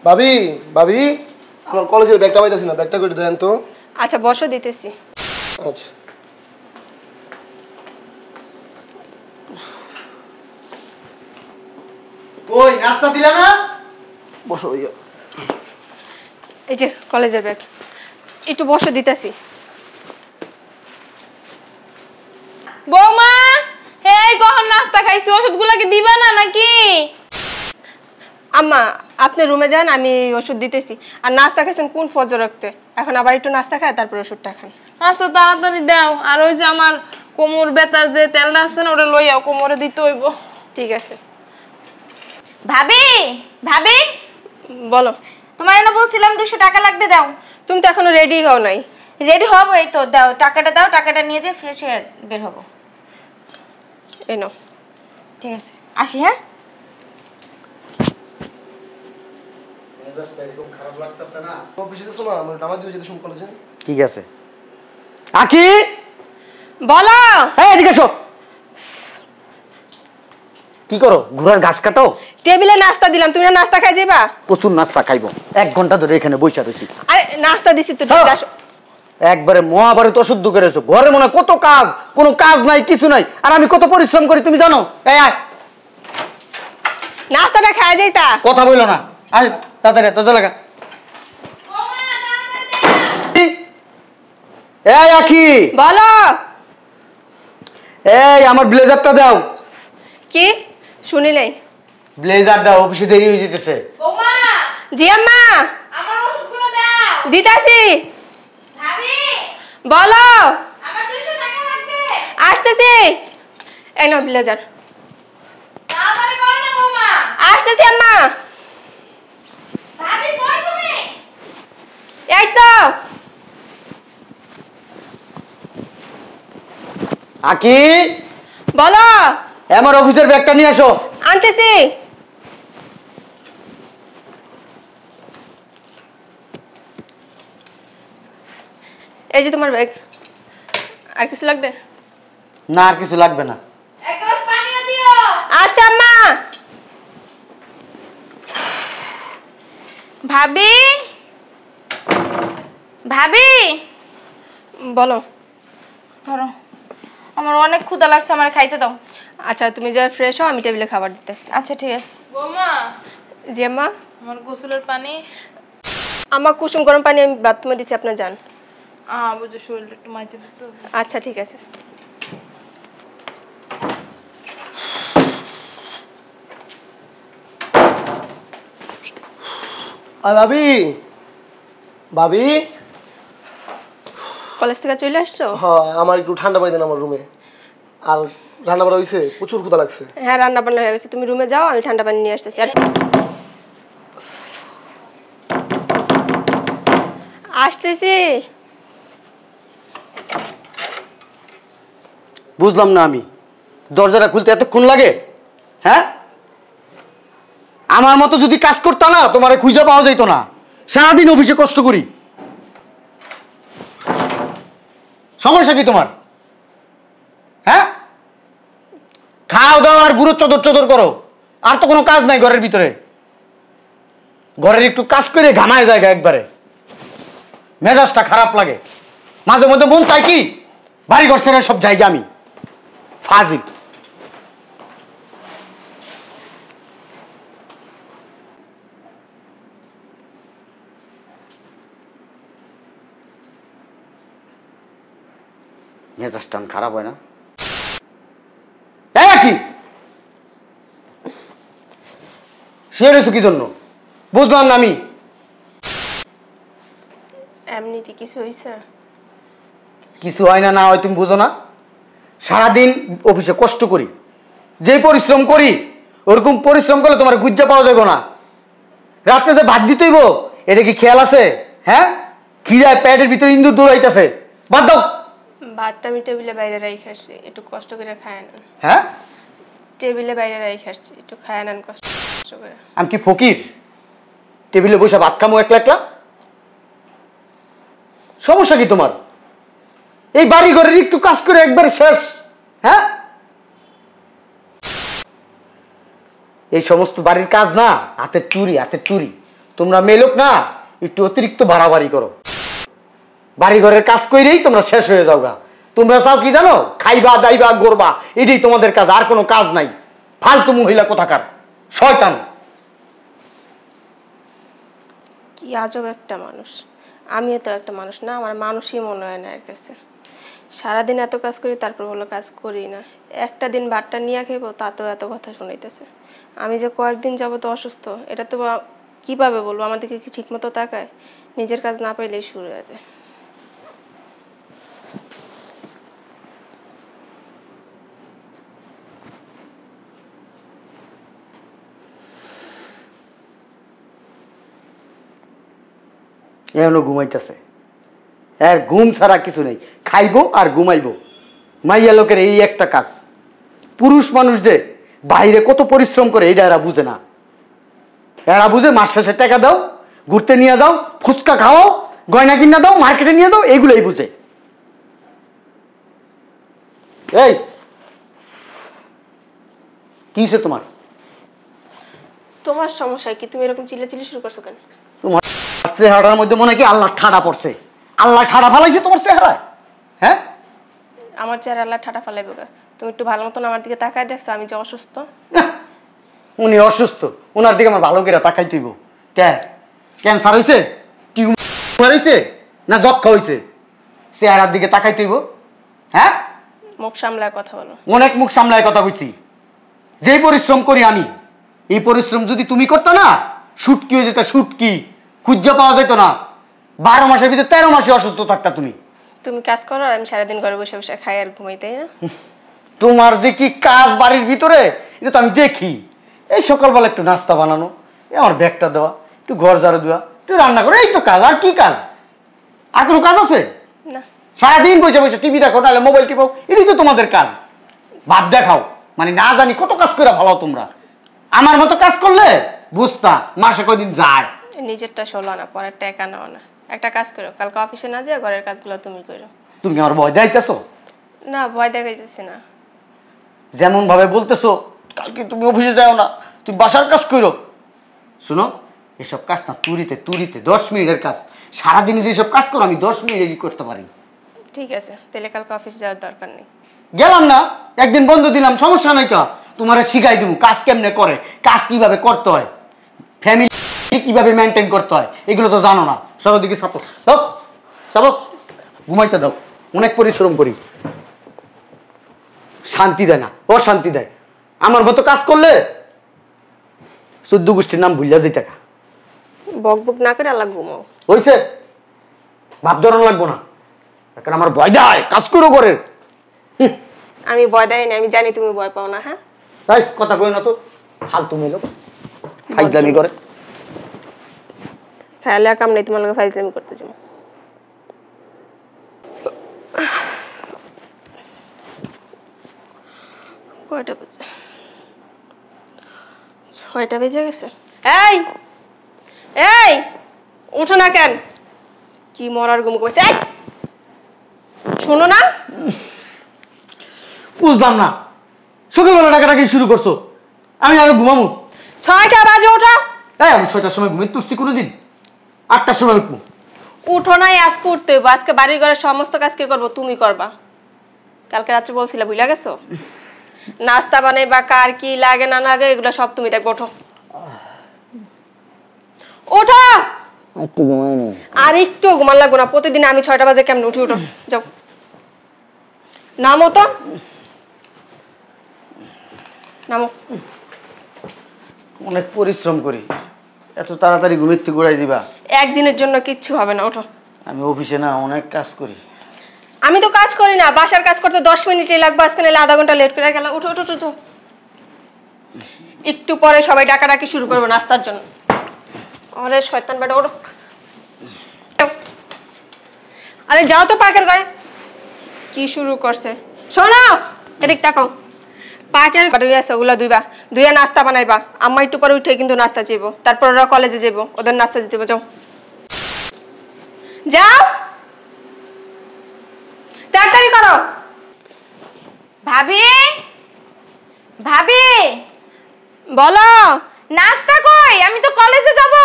ভাবি ভাবি আমার কলেজের ব্যাগটা পাইতাছি না, ব্যাগটা করে দেন তো। আচ্ছা বসো, দিতেছি। আচ্ছা ওই নাস্তা দিলা না? বসো ভাইয়া। এই যে কলেজের ব্যাগ, একটু বসো, দিতেছি। বৌমা, এই কখন নাস্তা খাইছি, ওষুধগুলো কি দিবা না নাকি? আম্মা আপনি রুমে যান, আমি ওষুধ দিতেছি। আর নাস্তা খাইছেন কোন ফজর রাখতে, এখন আবার একটু নাস্তা খায় তারপর ওষুধটা খান। আচ্ছা তাড়াতাড়ি দাও। আর ওই যে আমার কোমর ব্যথার যে তেলটা আছে না, ওটা লইয়াও, কোমরে দিতে হইব। ঠিক আছে। ভাবি ভাবি বলো। তোমার না বলছিলাম 200 টাকা লাগবে, দাও। তুমি তো এখনো রেডি হও নাই। রেডি হব, এই তো দাও, টাকাটা দাও, টাকাটা নিয়ে যে ফ্রেশ হয়ে বের হব। এই নাও। ঠিক আছে, আসি। হ্যাঁ খারাপ লাগতেছে না? অফিসে দিছো না, আমার নামা দিয়ে যেতে শুন কলেজে। ঠিক আছে। আকি বলো। এই এদিকে এসো। কি করো? ঘোড়ার ঘাস কাটো? টেবিলে নাস্তা দিলাম, তুমি না নাস্তা খাই যাবা? প্রচুর নাস্তা খাইবো, 1 ঘন্টা ধরে এখানে বসে রয়েছি। আরে নাস্তা দিছি তো, তুমি আসো। একবারে মহাভারত অশুদ্ধ করেছো। ঘরে মনে কত কাজ, কোনো কাজ নাই, কিছু নাই। আর আমি কত পরিশ্রম করি তুমি জানো? এই আয়, নাস্তাটা খাওয়া যাইতা। কথা বইলো না। আয় তাড়াতাড়ি, দরজা লাগা। এই আকি, বলো। এই আমার ব্লেজারটা দাও। কি শুনি নাই? ব্লেজার দাও, অফিসে দেরি হয়ে যেতেছে। বৌমা, জি আম্মা, আমার ওষুধগুলো দাও। দিতাছি। ভাবি, বলো। আমার 200 টাকা লাগবে। আসতেছি। এই নাও ব্লেজার। তাড়াতাড়ি করো না বৌমা। আসতেছি আম্মা। ভাবি কই তুমি? এই তো। আকি, বলো। আমার অফিসের ব্যাগটা নিয়ে আসো। আনতেছি। এই যে তোমার ব্যাগ। আর কিছু লাগবে? না, আর কিছু লাগবে না। এক গ্লাস পানিও দিও। আচ্ছা আম্মা। ভাবি ভাবি বলো। ধরো, আমার অনেক ক্ষুধা লাগছে, আমার খাইতে দাও। আচ্ছা তুমি যা ফ্রেশ হও, আমি টেবিলে খাবার দিতেছি। আচ্ছা ঠিক আছে। বৌমা, জি আম্মা। আমার গোসলের পানি। আমার কুসুম গরম পানি আমি বাথরুমে দিচ্ছি, আপনার যান। বুঝো, শরীরটা একটু মাইতে দিতে হবে। আচ্ছা ঠিক আছে। আর ভাবি ভাবি কলেজ থেকে চলে আসছো? হ্যাঁ, আমার একটু ঠান্ডা পাই দেন আমার রুমে। আর রান্না বাড়া হয়েছে, প্রচুর ক্ষুধা লাগছে। হ্যাঁ রান্না বান্না হয়ে গেছে, তুমি রুমে যাও, আমি ঠান্ডা পানি নিয়ে আসতেছি। আর আসতেছি। বুঝলাম না আমি, দরজাটা খুলতে এতক্ষণ লাগে? হ্যাঁ, আমার মতো যদি কাজ করতা না, তোমারে খুঁজে পাওয়া যেত না। সারাদিন অফিসে কষ্ট করি। সমস্যা কি তোমার? হ্যাঁ, খাও দাও আর গুঁড়ো চদর চদর করো, আর তো কোনো কাজ নাই ঘরের ভিতরে। ঘরের একটু কাজ করে ঘামায় জায়গা, একবারে মেজাজটা খারাপ লাগে। মাঝে মধ্যে মন চাই কি বাড়ি ঘর ছেড়ে সব জায়গা আমি ফাজিল। মেজাজটা খারাপ হয় না? কি শুয়ে কি জন্য বুঝলাম না আমি। এমনিতে কিছু হয়েছে? কিছু হয় না, না হয় তুমি বুঝো না। সারাদিন অফিসে কষ্ট করি, যে পরিশ্রম করি ওরকম পরিশ্রম করলে তোমার গুজ্জা পাওয়া যাবে না। রাত্রে যে ভাত দিতেইব, এটা কি খেয়াল আছে? হ্যাঁ, খিরায় প্যাটের ভিতরে ইন্দুর দৌড়াইতেছে। বাদ দাও। ভাতটা আমি টেবিলে বাইরে রাখি আসছি, একটু কষ্ট করে খায় নেন। হ্যাঁ, টেবিলে বাইরে রাখি আসছি, একটু খায় নেন কষ্ট করে। আমি কি ফকির টেবিলে বসে ভাত খামো একলা একলা? সমস্যা কি তোমার? এই বাড়ি ঘরের একটু কাজ করে একবার শেষ। হ্যাঁ, এই সমস্ত বাড়ির কাজ না, হাতের চুরি, হাতের চুরি। তোমরা মেলোক না একটু অতিরিক্ত বাড়াবাড়ি করো, বাড়ি ঘরের কাজ কইরেই তোমরা শেষ হয়ে যাওগা। তোমরা চাও কি জানো? খাইবা দাইবা গড়বা, এটাই তোমাদের কাজ, আর কোনো কাজ নাই। ফালতু মহিলা কোথাকার, শয়তান। কি আজব একটা মানুষ। আমিও তো একটা মানুষ না, আমার মানুষই মনে হয় না এর কাছে। সারাদিন এত কাজ করি, তারপর বলো কাজ করি না। একটা দিন ভাতটা নিয়ে খাইবো, তাতেও এত কথা শুনাইতেছে। আমি যে কয়েকদিন যাবো তো অসুস্থ, এটা তো কিভাবে বলবো? আমার দিকে কি ঠিক মতো তাকায়? নিজের কাজ না পাইলেই শুরু হয়ে যায়। এখনো ঘুমাইতেছে, এর ঘুম ছাড়া কিছু নেই। খাইবো আর ঘুমাইবো। মাইয়া লোকের এই একটা কাজ। পুরুষ মানুষ যে বাইরে কত পরিশ্রম করে এটা এরা বুঝে না। এরা বুঝে মাস শেষে টাকা দাও, ঘুরতে নিয়ে যাও, ফুচকা খাও, গয়না কিনা দাও, মার্কেটে নিয়ে দাও, এইগুলোই বুঝে। এই কি হয়েছে তোমার? তোমার সমস্যা কি? তুমি এরকম চিল্লাচিল্লি শুরু করছো কেন? তোমার চেহারার মধ্যে মনে হয় কি আল্লাহ ঠাড়া পড়ছে? আল্লাহ ঠাড়া ফালাইছে তোমার চেহারায়? হ্যাঁ, আমার চেহারা আল্লাহ ঠাটা ফালাইব। তুমি একটু ভালো মতন আমার দিকে তাকায় দেখছো আমি যে অসুস্থ? উনি অসুস্থ, ওনার দিকে আমার ভালো করে তাকাই তুইব। ক্যান্সার হয়েছে, টিউমার হয়েছে, না যক্ষা হয়েছে? চেহারার দিকে তাকাই তুইব। হ্যাঁ, মুখ সামলায় কথা বলো। অনেক মুখ সামলায় কথা বলছি। যেই পরিশ্রম করি আমি, এই পরিশ্রম যদি তুমি করতো না, শুটকি হয়ে যেত, শুটকি খুঁজে পাওয়া যেত না। 12 মাসের ভিতরে 13 মাসে অসুস্থ থাকতা তুমি। তুমি কাজ করো আর আমি সারাদিন ঘরে বসে বসে খাই আর ঘুমাই, তাই না? তোমার যে কি কাজ বাড়ির ভিতরে, এটা তো আমি দেখি। এই সকালবেলা একটু নাস্তা বানানো, আমার ব্যাগটা দেওয়া, একটু ঘর ঝাড়ু দেওয়া, একটু রান্না করে, এই তো কাজ। আর কি কাজ? আর কোনো কাজ আছে? না। সারাদিন বসে বসে টিভি দেখো, নাহলে মোবাইল টিপো, এটাই তো তোমাদের কাজ। ভাত দেখাও, মানে না জানি কত কাজ করে ভালো তোমরা। আমার মতো কাজ করলে বুঝতা মাসে কয়দিন যায়। নিজেরটা শোলো না, পরের টাকা নাও না। একটা কাজ করো, কালকে অফিসে না যেয়ে ঘরের কাজগুলো তুমি করো। তুমি কি আমার ভয় দেখাইতেছো? না, ভয় দেখাইতেছি না। যেমন ভাবে বলতেছো কালকে তুমি অফিসে যাও না, তুমি বাসার কাজ করো। শুনো, এসব কাজ না তুরিতে তুরিতে 10 মিনিটের কাজ। সারাদিনে যেসব কাজ করো আমি 10 মিনিটেই করতে পারি। ঠিক আছে, তাহলে কালকে অফিসে যাওয়ার দরকার নেই। গেলাম না, একদিন বন্ধ দিলাম, সমস্যা নাই। কা তোমার শিখাই দিব কাজ কেমনে করে, কাজ কিভাবে করতে হয়, ফ্যামিলি কিভাবে মেনটেন করতে হয়, এগুলো তো জানো না। সর্বদিকে সাপোর্ট দাও, সাপোর্ট ঘুমাইতে দাও। অনেক পরিশ্রম করি, শান্তি দেয় না, অশান্তি দেয়। আমার মতো কাজ করলে 14 গোষ্ঠীর নাম ভুলিয়া যেতে। বক বক না করে আল্লাহ ঘুমাও। হয়েছে, ভাব ধরন লাগবো না। এখন আমার ভয় দেয়, কাজ করো করে। আমি ভয় দেয় না, আমি জানি তুমি ভয় পাও না। হ্যাঁ, তাই কথা কই না তো, ফালতু মেলো ফাইজলামি করে। খাইলে কাম নেই, তোমার লগে ফাইজলামি করতে যাবো। কয়টা বাজে? 6টা বেজে গেছে। এই এই, উঠো না কেন? কি মরার ঘুম করছে? এই শোনো না, বুঝলাম না, সকালবেলা ডাকাডাকি শুরু করছো, আমি আরো ঘুমাবো। 6টা বাজে, ওঠো। এই আমি 6টার সময় ঘুমিয়ে তুলছি কোনোদিন? 8টার সময় উঠবো। উঠো নাই, আজকে উঠতে হইব। আজকে বাড়ির ঘরের সমস্ত কাজ কে করবো? তুমি করবা। কালকে রাত্রে বলছিলে, ভুলে গেছো? নাস্তা বানাইবা, কার কি লাগে না লাগে এগুলো সব তুমি দেখবো। ওঠো ওঠো। আর একটু ঘুমান লাগবো না, প্রতিদিন আমি 6টা বাজে কেমন উঠি? উঠো, যাও, নামো তো, নামো। অনেক পরিশ্রম করি, এত তাড়াতাড়ি ঘুমের থেকে ঘুরাই দিবা? একদিনের জন্য কিচ্ছু হবে না, ওঠো। আমি অফিসে না অনেক কাজ করি। আমি তো কাজ করি না, বাসার কাজ করতে 10 মিনিটই লাগবে, আজকে নাহলে আধা ঘন্টা লেট করে গেল। উঠো উঠো উঠো, একটু পরে সবাই ডাকাডাকি শুরু করবো নাস্তার জন্য। আরে শয়তান বেটা, ওঠো। আরে যাও তো পাকের ঘরে। কি শুরু করছে? শোনো, এদিক তাকাও। পাকের ঘরে আছে, ওগুলা ধুইয়া নাস্তা বানাইবা। আম্মা একটু পরে উঠে কিন্তু নাস্তা চাইবো, তারপর ওরা কলেজে যাবো, ওদের নাস্তা দিতে হবে। যাও যাও, তাড়াতাড়ি করো। ভাবি, ভাবি বলো। নাস্তা কই? আমি তো কলেজে যাব।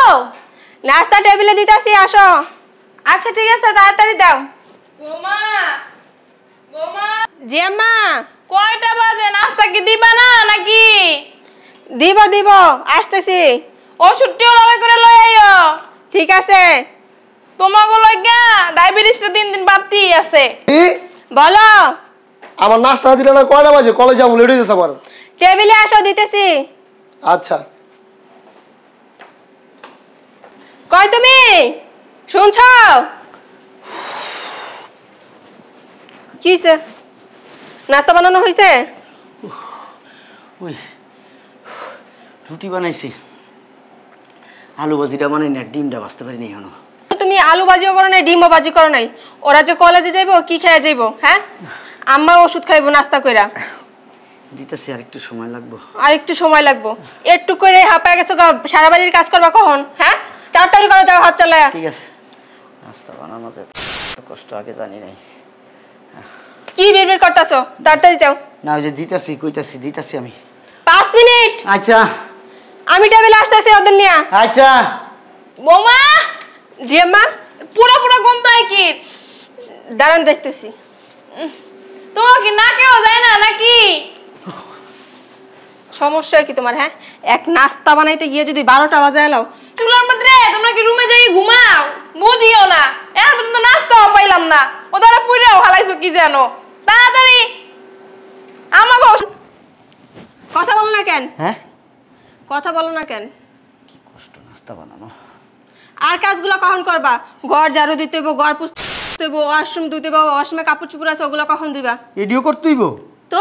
নাস্তা টেবিলে দিতেছি, আসো। আচ্ছা ঠিক আছে, তাড়াতাড়ি দাও। বৌমা বৌমা, জি আম্মা। কয়টা বাজে? নাস্তা কি দিবা না নাকি? দিব দিব, আসতেছি। ওষুধটিও লগে করে লই আইও। ঠিক আছে। তোমাকে লইগা ডায়াবেটিসটা দিন দিন বাড়তেই আছে। কি বলো। আমার নাস্তা দিলে না কয়টা বাজে? কলেজ যাবো, লেট হয়ে যাচ্ছে আমার। টেবিলে আসো, দিতেছি। আচ্ছা কই তুমি শুনছো? কি হইছে? নাস্তা বানানো হয়েছে? ওই রুটি বানাইছি, আলু ভাজিটা বানাই না, ডিমটা বাঁচতে পারিনি এখনো। তুমি আলু ভাজিও করো নাই, ডিমও ভাজি করো নাই। ওরা যে কলেজে যাইবো, কি খেয়ে যাইবো? হ্যাঁ, আম্মা ওষুধ খাইবো নাস্তা কইরা। দিতেছি, আর একটু সময় লাগবো। আর একটু সময় লাগবো? একটু করে হাঁপায় গেছো, সারা বাড়ির কাজ করবা কখন? হ্যাঁ, তাড়াতাড়ি করে যাও, হাত চালায়া। ঠিক আছে, নাস্তা বানানো যে এত কষ্ট আগে জানি নাই। কি বিড়বিড় করতেছো? তাড়াতাড়ি যাও। না ওই যে দিতেছি, কইতাছি দিতেছি আমি। 5 মিনিট। আচ্ছা আমি টেবিলে আসতেছি ওদের নিয়ে। আচ্ছা। বৌমা, জি আম্মা। পুরো পুরো গন্ধ হয় কি? দাঁড়ান, দেখতেছি। তোমার কি না কেউ যায় না নাকি? সমস্যা কি তোমার? হ্যাঁ, এক নাস্তা বানাইতে গিয়ে যদি 12টা বাজে এলো। চুলার মধ্যে তোমরা কি রুমে যাই ঘুমাও? বুঝিও না, এখন পর্যন্ত নাস্তাও পাইলাম না। ও তারা পুইরাও হালাইছো কি জানো? তাড়াতাড়ি আমাকে কথা বলো না কেন? হ্যাঁ, কথা বলো না কেন? কি কষ্ট নাস্তা বানানো। আর কাজগুলো কখন করবা? ঘর ঝাড়ু দিতে হইব, ঘর পুছতে হইব, ওয়াশরুম ধুতে হইব, ওয়াশরুমে কাপড় চোপড় আছে, ওগুলো কখন দিবা? এডিও করতেইব তো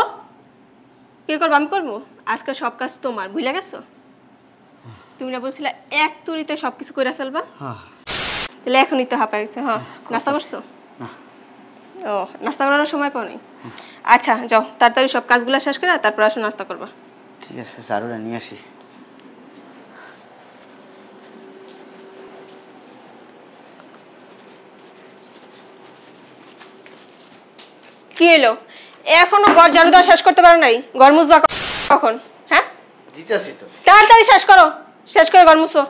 কি করবো? আমি করবো? আজকে সব কাজ তোমার, ভুলে গেছো? তুমি না বলছিলে এক তুড়িতে সবকিছু করে ফেলবা? হ্যাঁ। তাহলে এখনই তো হাঁপায় গেছে। হ্যাঁ, নাস্তা করছো? না। ও, নাস্তা করার সময় পাও নাই? আচ্ছা যাও, তাড়াতাড়ি সব কাজগুলো শেষ করে তারপর আসো নাস্তা করবা। ঠিক আছে, চারুটা নিয়ে আসি। কি এলো? এখনো ঘর ঝাড়ু দেওয়া শেষ করতে পারো নাই? ঘর মুছবা কখন? হ্যাঁ, দিতেছি তো। তাড়াতাড়ি শেষ করো, শেষ করে ঘর মুছো।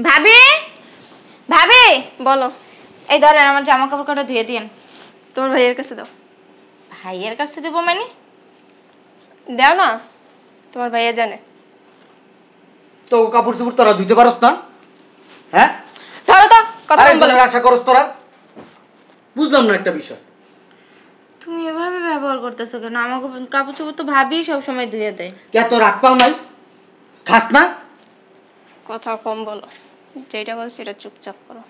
ভাবি, ভাবি, বলো। এই ধরেন আমার জামা কাপড় কটা ধুয়ে দিন। তোমার ভাইয়ের কাছে দাও। ভাইয়ের কাছে দেবো মানে? দাও না, তোমার ভাইয়া জানে। তো কাপড় চোপড় তোরা ধুইতে পারস না? হ্যাঁ, ধরো তো, কথা কম বলো। আশা করস তোরা? বুঝলাম না একটা বিষয়। তুমি এভাবে ব্যবহার করতেছো কেন? আমার কাপড় চোপড় তো ভাবি সবসময় ধুয়ে দেয়। কে তোর রাগ পাও নাই? খাস না? কথা কম বলো, যেটা বলো সেটা চুপচাপ করো।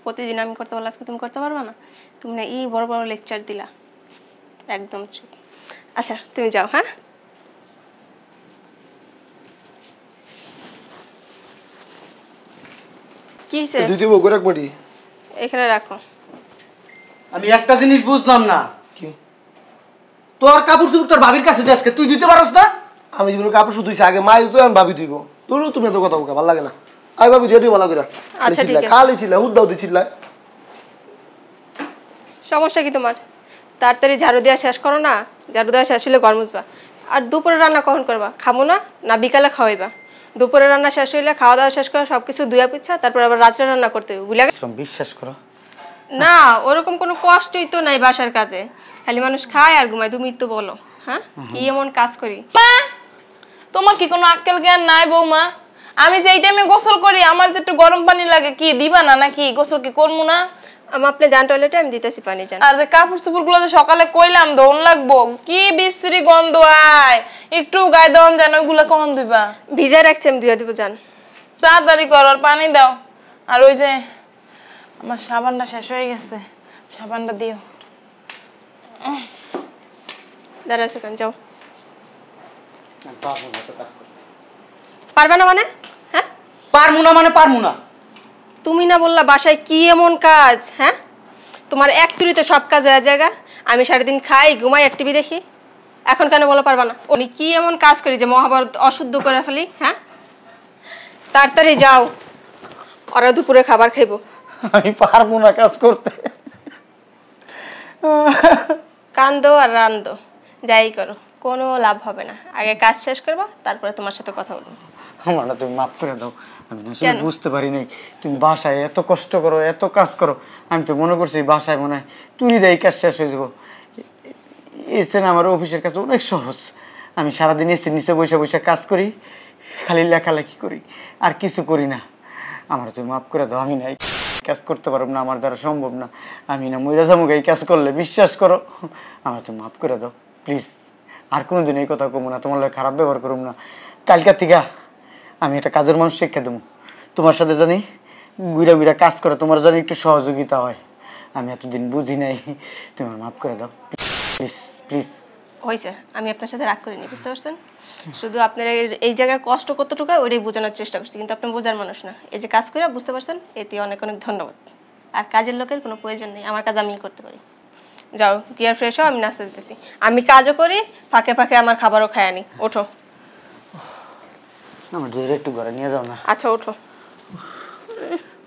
প্রতিদিন আমি করতে বললে আজকে তুমি করতে পারবে না? তুমি না এই বড় বড় লেকচার দিলা, একদম চুপ। আচ্ছা তুমি যাও। হ্যাঁ, কি হইছে? দুই দিব গোরাক মাটি। এখানে রাখো। আমি একটা জিনিস বুঝলাম না, কি? তোর কাপড় চোপড় তোর ভাবির কাছে দিয়ে আজকে তুই দিতে পারস না? আমি জীবনে কাপড় শুধু দিছি, আগে মা দিত, আমি ভাবি দিব। তোর তুমি এত কথা বলতে ভালো লাগে না। আমি ভাবি দিয়ে দিই ভালো করে। আচ্ছা, ঠিক আছে। খালি ছিল হুদ্দাও দিছিল। সমস্যা কি তোমার? তাড়াতাড়ি ঝাড়ু দেওয়া শেষ করো না। ঝাড়ু দেওয়া শেষ হলে ঘর মুছবা। আর দুপুরে রান্না কখন করবা? খাবো না, না বিকালে খাওয়াইবা? দুপুরে রান্না শেষ হইলে খাওয়া দাওয়া শেষ করে সবকিছু ধুয়া পিছা, তারপর আবার রাত্রে রান্না করতে হবে, বুঝলে? বিশ্বাস করো, না, ওরকম কোনো কষ্টই তো নাই বাসার কাজে। খালি মানুষ খায় আর ঘুমায়। তুমি তো বলো, হ্যাঁ, কি এমন কাজ করি? মা, তোমার কি কোনো আক্কেল জ্ঞান নাই বৌমা? আমি যে এই টাইমে গোসল করি, আমার যে একটু গরম পানি লাগে, কি দিবা না নাকি? গোসল কি করবো না? আপনি যান টয়লেটে, আমি দিতেছি পানি। যান। আর যে কাপড় চোপড় গুলো সকালে কইলাম ধোন লাগবো, কি বিশ্রী গন্ধ আয়, একটু গায়ে দেওয়ান জানো, ওইগুলো কখন দিবা? ভিজায় রাখছি, আমি ধুয়ে দিব। যান, তাড়াতাড়ি করো, আর পানি দাও। আর ওই যে আমার সাবানটা শেষ হয়ে গেছে, সাবানটা দিও। দাঁড়া সেখানে যাও। পারবে না মানে? হ্যাঁ, পারমু না মানে পারমু না। তুমি না বললা বাসায় কি এমন কাজ? হ্যাঁ, তোমার এক তুড়িতে সব কাজ হয়ে জায়গা। আমি সারাদিন খাই, ঘুমাই, আর টিভি দেখি। এখন কেন বলো পারবা না? আমি কি এমন কাজ করি যে মহাভারত অশুদ্ধ করে ফেলি? হ্যাঁ, তাড়াতাড়ি যাও, ওরা দুপুরে খাবার খাইবো। আমি পারবো না কাজ করতে। কান্দো আর রান্দো, যাই করো, কোনো লাভ হবে না। আগে কাজ শেষ করবো, তারপরে তোমার সাথে কথা বলবো। আমার না তুমি মাফ করে দাও। আমি না আসলে কেন? বুঝতে পারি নাই তুমি বাসায় এত কষ্ট করো, এত কাজ করো। আমি তো মনে করছি বাসায় মনে হয় তুই দেয় কাজ শেষ হয়ে যাবো। এর চেয়ে না আমার অফিসের কাছে অনেক সহজ। আমি সারাদিন এসির নিচে বসে বসে কাজ করি, খালি লেখালেখি করি, আর কিছু করি না। আমার তুমি মাফ করে দাও। আমি না এই কাজ করতে পারব না, আমার দ্বারা সম্ভব না। আমি না মইরা যাবো এই কাজ করলে, বিশ্বাস করো। আমার তুমি মাফ করে দাও প্লিজ। আর কোনোদিন এই কথা কমো না, তোমার লাগে খারাপ ব্যবহার করব না। কালকার থেকে আমি একটা কাজের মানুষ শিক্ষা দেবো তোমার সাথে, জানি ঘুরা ঘুরা কাজ করে, তোমার জানি একটু সহযোগিতা হয়। আমি এতদিন বুঝি নাই, তোমার মাফ করে দাও প্লিজ প্লিজ। হয়েছে, আমি আপনার সাথে রাগ করিনি, বুঝতে পারছেন? শুধু আপনার এই জায়গায় কষ্ট কতটুকু হয় ওইটাই বোঝানোর চেষ্টা করছি, কিন্তু আপনি বোঝার মানুষ না। এই যে কাজ করে বুঝতে পারছেন, এতে অনেক অনেক ধন্যবাদ। আর কাজের লোকের কোনো প্রয়োজন নেই, আমার কাজ আমিই করতে পারি। যাও গিয়ার ফ্রেশ হও, আমি নাস্তা দিতেছি। আমি কাজও করি, ফাঁকে ফাঁকে আমার খাবারও খাই আনি। ওঠো। আমার দুইটা একটু ঘরে নিয়ে যাও না। আচ্ছা ওঠো।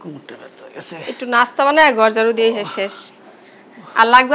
কোমরটা ব্যথা হয়ে গেছে। একটু নাস্তা বানায় ঘর ঝাড়ু দিয়ে শেষ। আর লাগবে